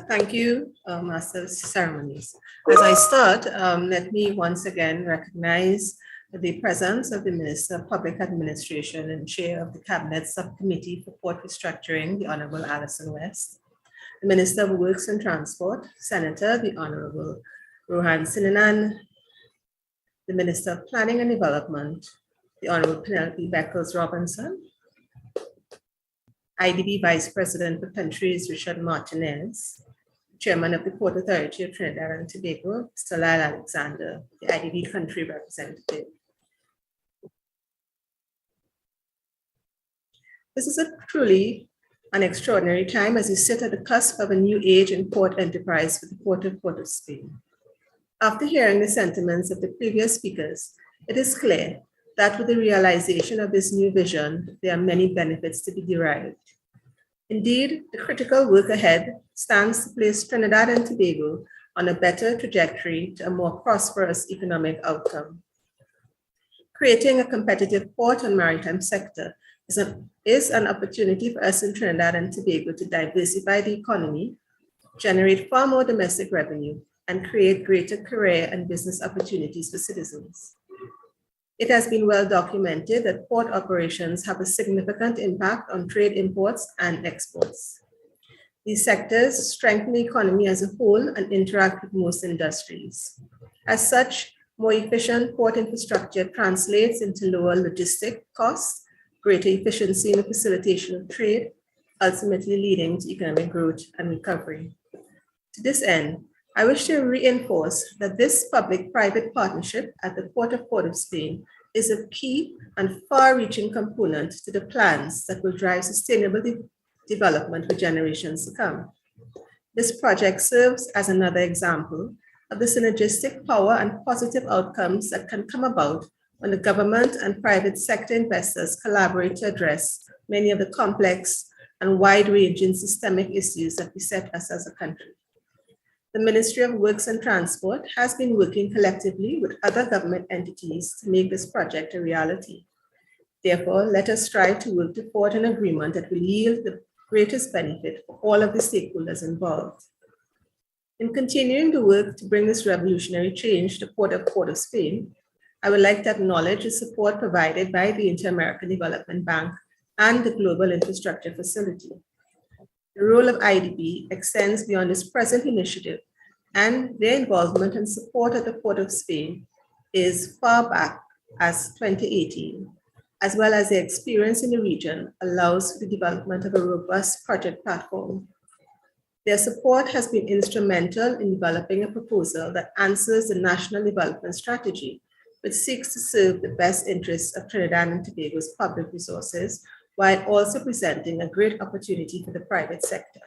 Thank you, Master of Ceremonies. As I start, let me once again recognize the presence of the Minister of Public Administration and Chair of the Cabinet Subcommittee for Port Restructuring, the Honorable Alison West, the Minister of Works and Transport, Senator, the Honorable Rohan Sinanan, the Minister of Planning and Development, the Honorable Penelope Beckles-Robinson, IDB Vice President for Countries, Richard Martinez, Chairman of the Port Authority of Trinidad and Tobago, Mr. Lyle Alexander, the IDB Country Representative. This is truly an extraordinary time as we sit at the cusp of a new age in port enterprise for the Port of Spain. After hearing the sentiments of the previous speakers, it is clear that with the realization of this new vision, there are many benefits to be derived. Indeed, the critical work ahead stands to place Trinidad and Tobago on a better trajectory to a more prosperous economic outcome. Creating a competitive port and maritime sector is an opportunity for us in Trinidad and Tobago to diversify the economy, generate far more domestic revenue, and create greater career and business opportunities for citizens. It has been well documented that port operations have a significant impact on trade imports and exports. These sectors strengthen the economy as a whole and interact with most industries. As such, more efficient port infrastructure translates into lower logistic costs, greater efficiency in the facilitation of trade, ultimately leading to economic growth and recovery. To this end, I wish to reinforce that this public-private partnership at the Port of Spain is a key and far-reaching component to the plans that will drive sustainable development for generations to come. This project serves as another example of the synergistic power and positive outcomes that can come about when the government and private sector investors collaborate to address many of the complex and wide-ranging systemic issues that beset us as a country. The Ministry of Works and Transport has been working collectively with other government entities to make this project a reality. Therefore, let us strive to work toward an agreement that will yield the greatest benefit for all of the stakeholders involved. In continuing the work to bring this revolutionary change to Port of Spain, I would like to acknowledge the support provided by the Inter-American Development Bank and the Global Infrastructure Facility. The role of IDB extends beyond this present initiative, and their involvement and support at the Port of Spain is far back as 2018, as well as their experience in the region allows for the development of a robust project platform. Their support has been instrumental in developing a proposal that answers the National Development Strategy, which seeks to serve the best interests of Trinidad and Tobago's public resources, while also presenting a great opportunity for the private sector.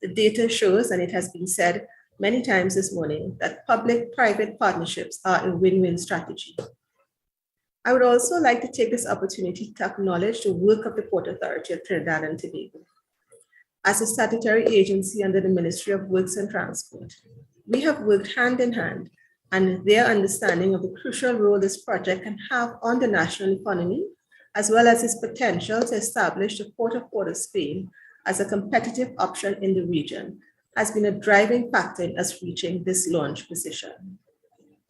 The data shows, and it has been said many times this morning, that public-private partnerships are a win-win strategy. I would also like to take this opportunity to acknowledge the work of the Port Authority of Trinidad and Tobago. As a statutory agency under the Ministry of Works and Transport, we have worked hand in hand, and their understanding of the crucial role this project can have on the national economy, as well as its potential to establish the Port of Spain as a competitive option in the region, has been a driving factor in us reaching this launch position.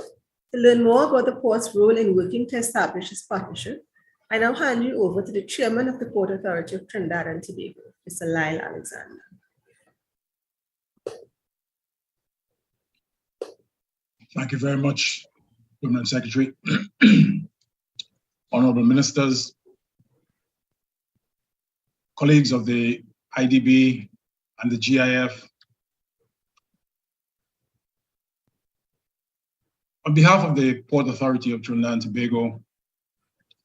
To learn more about the Port's role in working to establish this partnership, I now hand you over to the Chairman of the Port Authority of Trinidad and Tobago, Mr. Lyle Alexander. Thank you very much, Permanent Secretary. Honorable Ministers, colleagues of the IDB and the GIF, on behalf of the Port Authority of Trinidad and Tobago,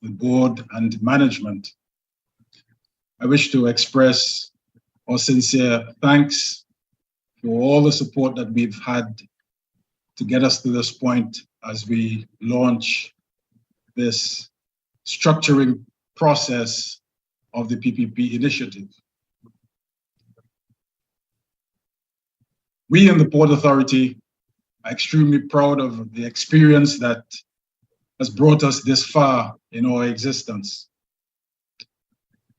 the board and management, I wish to express our sincere thanks for all the support that we've had to get us to this point as we launch this structuring process of the PPP initiative. We in the Port Authority are extremely proud of the experience that has brought us this far in our existence.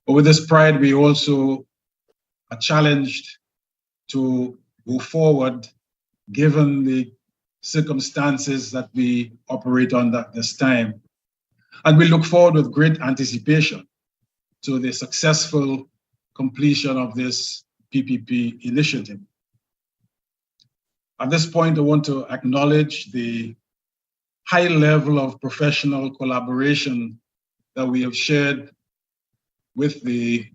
But with this pride, we also are challenged to go forward given the circumstances that we operate under at this time. And we look forward with great anticipation to the successful completion of this PPP initiative. At this point, I want to acknowledge the high level of professional collaboration that we have shared with the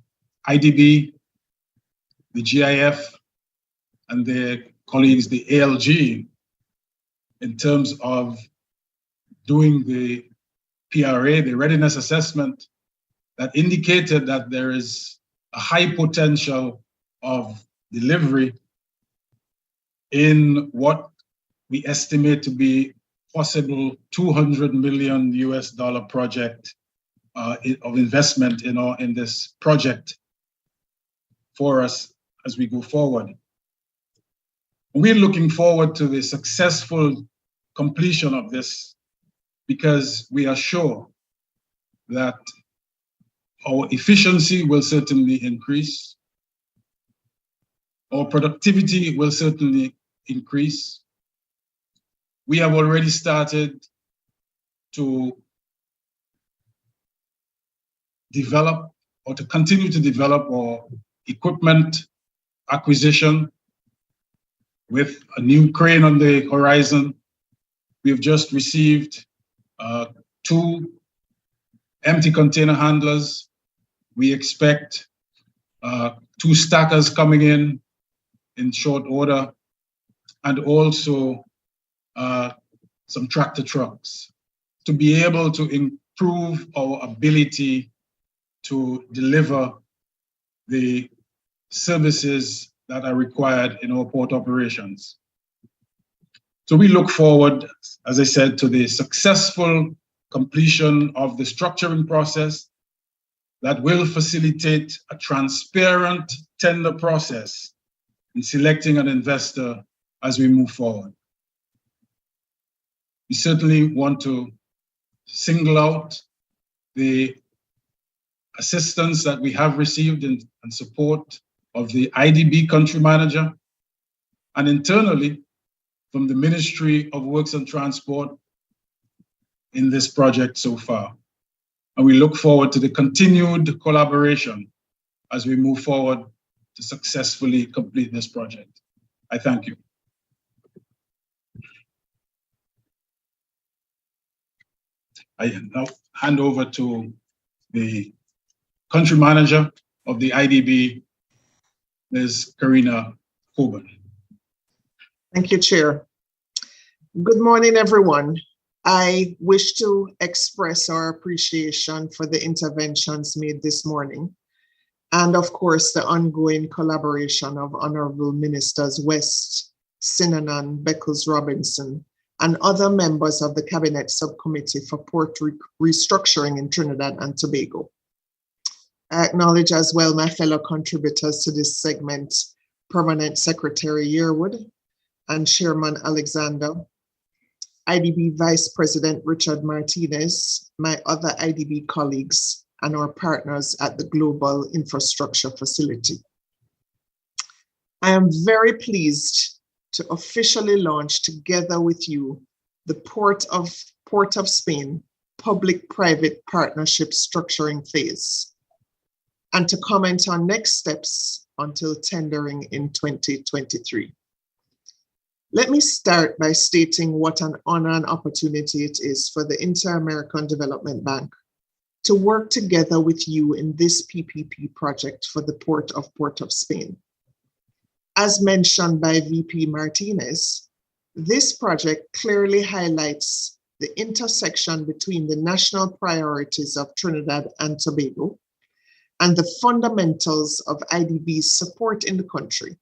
IDB, the GIF, and their colleagues, the ALG, in terms of doing the PRA, the readiness assessment, that indicated that there is a high potential of delivery in what we estimate to be possible $200 million US project of investment in this project for us as we go forward. We're looking forward to the successful completion of this because we are sure that our efficiency will certainly increase, our productivity will certainly increase. We have already started to develop or to continue to develop our equipment acquisition with a new crane on the horizon. We have just received 2 empty container handlers. We expect 2 stackers coming in short order, and also some tractor trucks to be able to improve our ability to deliver the services that are required in our port operations. So we look forward, as I said, to the successful completion of the structuring process that will facilitate a transparent tender process in selecting an investor as we move forward. We certainly want to single out the assistance that we have received and support of the IDB country manager, and internally from the Ministry of Works and Transport in this project so far. And we look forward to the continued collaboration as we move forward to successfully complete this project. I thank you. I now hand over to the country manager of the IDB, Ms. Karina Coburn. Thank you, Chair. Good morning, everyone. I wish to express our appreciation for the interventions made this morning, and of course, the ongoing collaboration of Honorable Ministers West, Sinanan, Beckles-Robinson, and other members of the Cabinet Subcommittee for Port Restructuring in Trinidad and Tobago. I acknowledge as well my fellow contributors to this segment, Permanent Secretary Yearwood and Chairman Alexander, IDB Vice President Richard Martinez, my other IDB colleagues, and our partners at the Global Infrastructure Facility. I am very pleased to officially launch together with you the Port of Spain Public-Private Partnership Structuring Phase, and to comment on next steps until tendering in 2023. Let me start by stating what an honor and opportunity it is for the Inter-American Development Bank to work together with you in this PPP project for the Port of Spain. As mentioned by VP Martinez, this project clearly highlights the intersection between the national priorities of Trinidad and Tobago and the fundamentals of IDB's support in the country,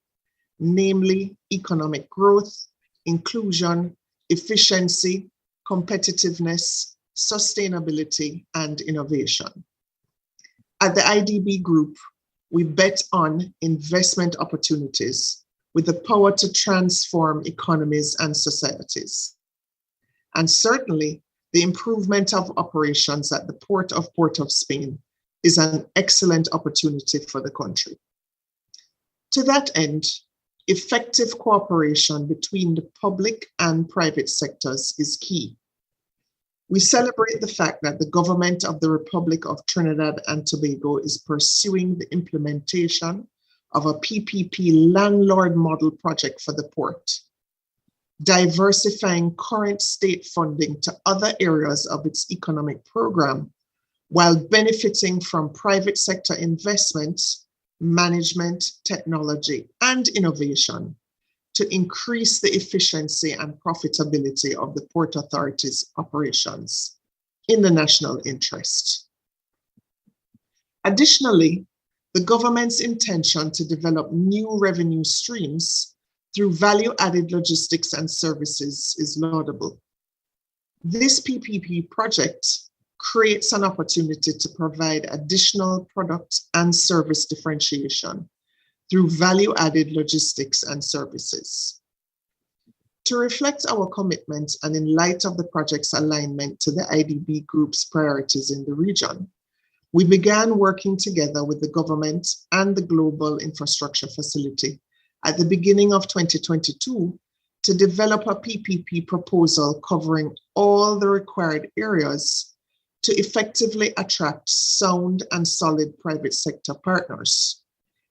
namely economic growth, inclusion, efficiency, competitiveness, sustainability, and innovation. At the IDB Group, we bet on investment opportunities with the power to transform economies and societies. And certainly, the improvement of operations at the Port of Spain is an excellent opportunity for the country. To that end, effective cooperation between the public and private sectors is key. We celebrate the fact that the government of the Republic of Trinidad and Tobago is pursuing the implementation of a PPP landlord model project for the port, diversifying current state funding to other areas of its economic program, while benefiting from private sector investments, management, technology, and innovation to increase the efficiency and profitability of the Port Authority's operations in the national interest. Additionally, the government's intention to develop new revenue streams through value-added logistics and services is laudable. This PPP project creates an opportunity to provide additional product and service differentiation through value-added logistics and services. To reflect our commitment and in light of the project's alignment to the IDB Group's priorities in the region, we began working together with the government and the Global Infrastructure Facility at the beginning of 2022 to develop a PPP proposal covering all the required areas to effectively attract sound and solid private sector partners,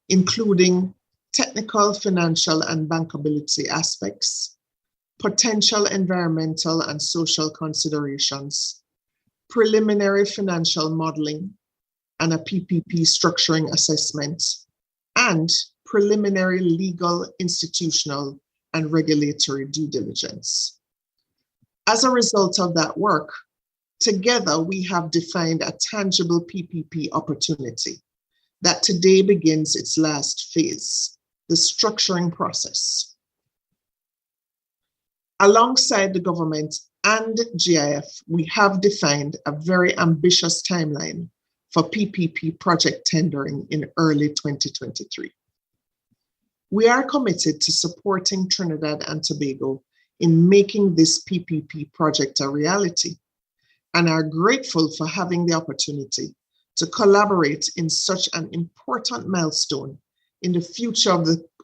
including technical, financial, and bankability aspects, potential environmental and social considerations, preliminary financial modeling, and a PPP structuring assessment, and preliminary legal, institutional, and regulatory due diligence. As a result of that work, together we have defined a tangible PPP opportunity that today begins its last phase, the structuring process. Alongside the government and GIF, we have defined a very ambitious timeline for PPP project tendering in early 2023. We are committed to supporting Trinidad and Tobago in making this PPP project a reality, and are grateful for having the opportunity to collaborate in such an important milestone in the future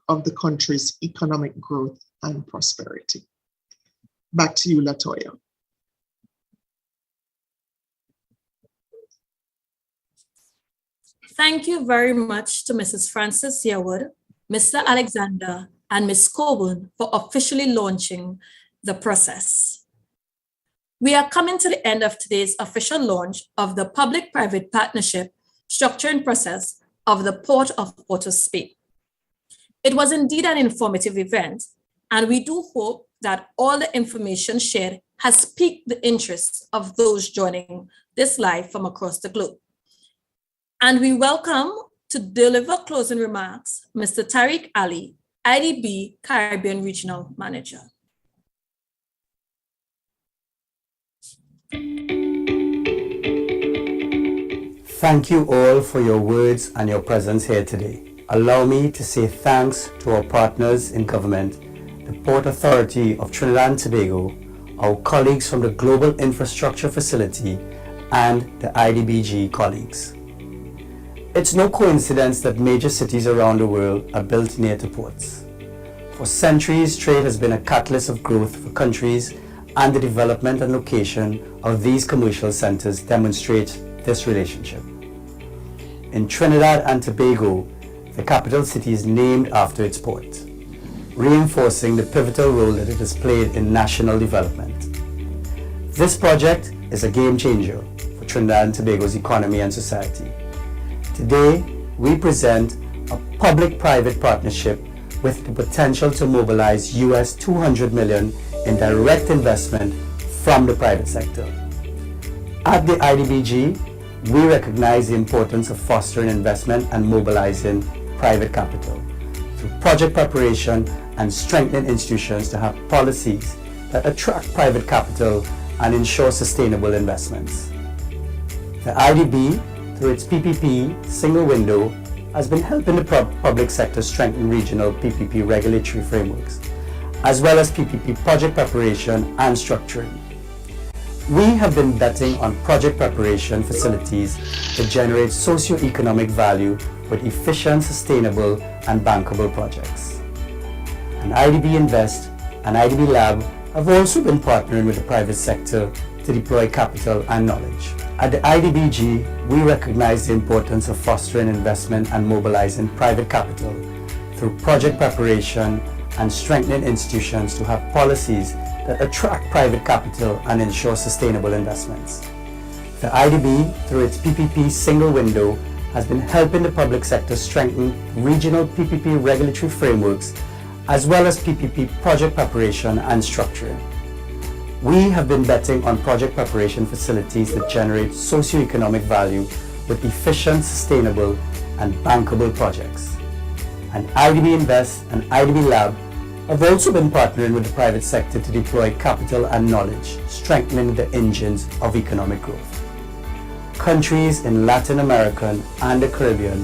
of the country's economic growth and prosperity. Back to you, Latoya. Thank you very much to Mrs. Frances Yearwood, Mr. Alexander, and Ms. Coburn for officially launching the process. We are coming to the end of today's official launch of the public-private partnership structuring process of the Port of Spain. It was indeed an informative event, and we do hope that all the information shared has piqued the interest of those joining this live from across the globe. And we welcome to deliver closing remarks, Mr. Tariq Ali, IDB Caribbean Regional Manager. Thank you all for your words and your presence here today. Allow me to say thanks to our partners in government, the Port Authority of Trinidad and Tobago, our colleagues from the Global Infrastructure Facility, and the IDBG colleagues. It's no coincidence that major cities around the world are built near to ports. For centuries, trade has been a catalyst of growth for countries, and the development and location of these commercial centers demonstrate this relationship. In Trinidad and Tobago, the capital city is named after its port, reinforcing the pivotal role that it has played in national development. This project is a game changer for Trinidad and Tobago's economy and society. Today, we present a public-private partnership with the potential to mobilize US $200 million in direct investment from the private sector. At the IDBG, we recognize the importance of fostering investment and mobilizing private capital through project preparation and strengthening institutions to have policies that attract private capital and ensure sustainable investments. The IDB, through its PPP single window, has been helping the public sector strengthen regional PPP regulatory frameworks, as well as PPP project preparation and structuring. We have been betting on project preparation facilities to generate socio-economic value with efficient, sustainable, and bankable projects. And IDB Invest and IDB Lab have also been partnering with the private sector to deploy capital and knowledge. At the IDBG, we recognize the importance of fostering investment and mobilizing private capital through project preparation and strengthening institutions to have policies that attract private capital and ensure sustainable investments. The IDB, through its PPP single window, has been helping the public sector strengthen regional PPP regulatory frameworks, as well as PPP project preparation and structuring. We have been betting on project preparation facilities that generate socio-economic value with efficient, sustainable, and bankable projects. And IDB Invest and IDB Lab have also been partnering with the private sector to deploy capital and knowledge, strengthening the engines of economic growth. Countries in Latin America and the Caribbean,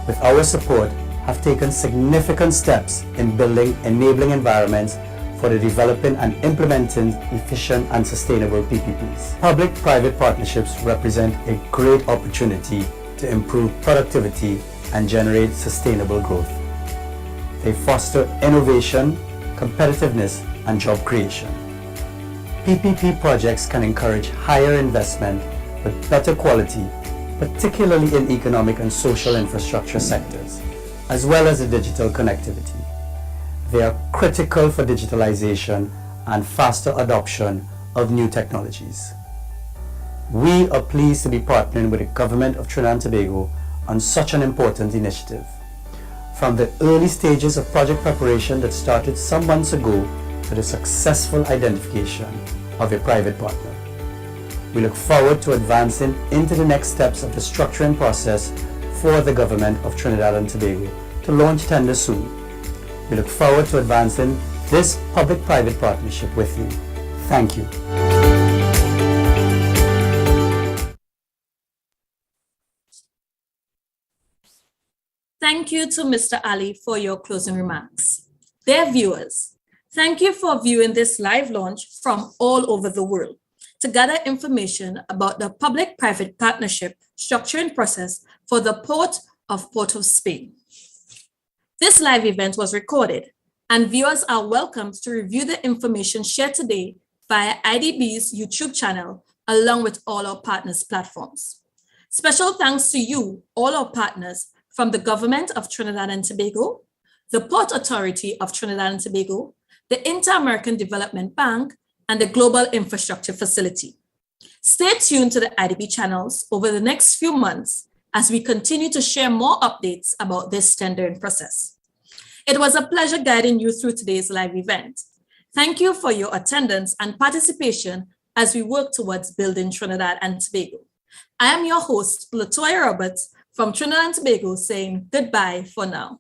with our support, have taken significant steps in building enabling environments for the developing and implementing efficient and sustainable PPPs. Public-private partnerships represent a great opportunity to improve productivity and generate sustainable growth. They foster innovation, competitiveness, and job creation. PPP projects can encourage higher investment with better quality, particularly in economic and social infrastructure sectors, as well as the digital connectivity. They are critical for digitalization and faster adoption of new technologies. We are pleased to be partnering with the Government of Trinidad and Tobago on such an important initiative. From the early stages of project preparation that started some months ago to the successful identification of a private partner. We look forward to advancing into the next steps of the structuring process for the Government of Trinidad and Tobago to launch tender soon. We look forward to advancing this public-private partnership with you. Thank you. Thank you to Mr. Ali for your closing remarks. Dear viewers, thank you for viewing this live launch from all over the world to gather information about the public-private partnership structuring process for the Port of Spain. This live event was recorded, and viewers are welcome to review the information shared today via IDB's YouTube channel, along with all our partners' platforms. Special thanks to you, all our partners, from the Government of Trinidad and Tobago, the Port Authority of Trinidad and Tobago, the Inter-American Development Bank, and the Global Infrastructure Facility. Stay tuned to the IDB channels over the next few months as we continue to share more updates about this tendering process. It was a pleasure guiding you through today's live event. Thank you for your attendance and participation as we work towards building Trinidad and Tobago. I am your host, Latoya Roberts from Trinidad and Tobago, saying goodbye for now.